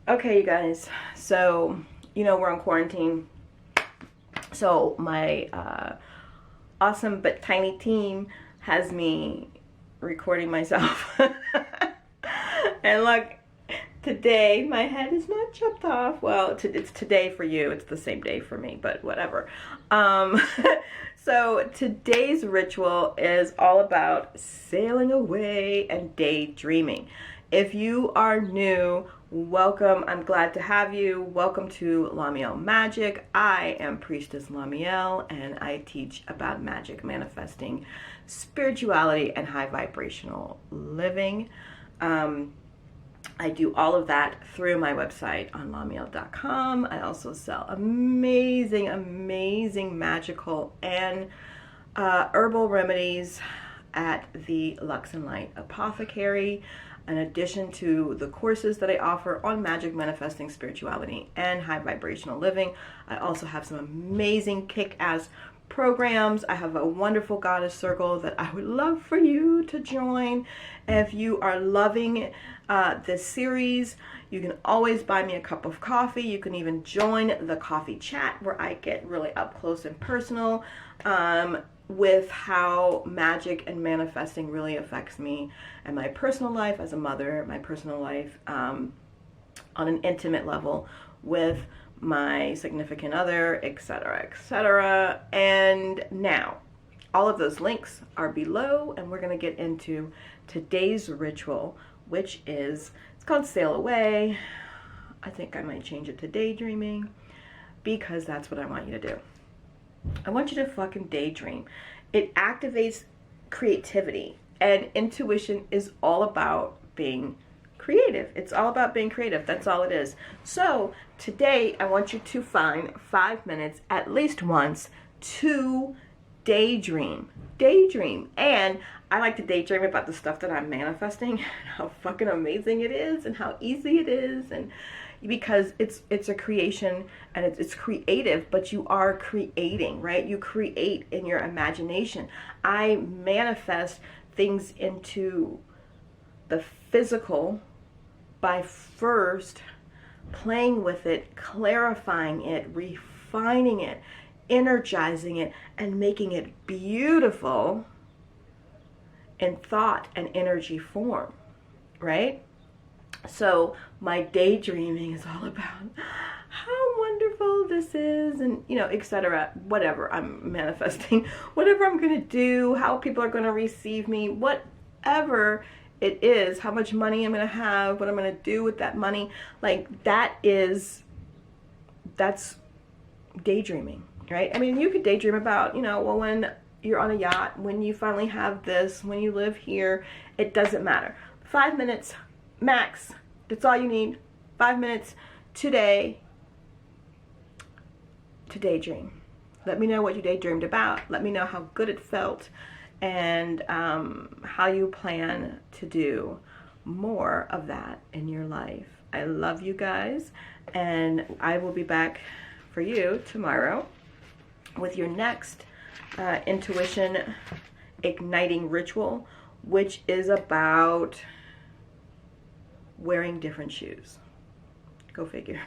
Okay, you guys, so we're on quarantine, so my awesome but tiny team has me recording myself. And look, today my head is not chopped off. Well, it's today for you, it's the same day for me, but whatever. So today's ritual is all about sailing away and daydreaming. If you are new, welcome. I'm glad to have you. Welcome to LaMeel Magic. I am Priestess LaMeel, and I teach about magic, manifesting, spirituality, and high vibrational living. I do all of that through my website on LaMeel.com. I also sell amazing, amazing magical and herbal remedies at the LUXE and Light Apothecary. In addition to the courses that I offer on magic, manifesting, spirituality, and high vibrational living, I also have some amazing kick-ass programs. I have a wonderful goddess circle that I would love for you to join. If you are loving this series, you can always buy me a cup of coffee. You can even join the coffee chat where I get really up close and personal with how magic and manifesting really affects me and my personal life as a mother, my personal life on an intimate level with my significant other, etc., etc. And now all of those links are below, and we're going to get into today's ritual, which is, it's called Sail Away. I think I might change it to daydreaming, because that's what I want you to do. I want you to fucking daydream. It activates creativity, and intuition is all about being creative. It's all about being creative. That's all it is. So today I want you to find 5 minutes at least once to daydream. Daydream. And I like to daydream about the stuff that I'm manifesting and how fucking amazing it is and how easy it is, and because it's a creation and it's creative, but you are creating, right? You create in your imagination. I manifest things into the physical by first playing with it, clarifying it, refining it, energizing it, and making it beautiful in thought and energy form, right? So my daydreaming is all about how wonderful this is, and etc. Whatever I'm manifesting, whatever I'm gonna do, how people are gonna receive me, whatever it is, how much money I'm gonna have, what I'm gonna do with that money, like that's daydreaming, right? I mean, you could daydream about, well, when you're on a yacht, when you finally have this, when you live here, it doesn't matter. 5 minutes max, that's all you need. 5 minutes today to daydream. Let me know what you daydreamed about. Let me know how good it felt, and how you plan to do more of that in your life. I love you guys, and I will be back for you tomorrow with your next intuition igniting ritual, which is about wearing different shoes. Go figure.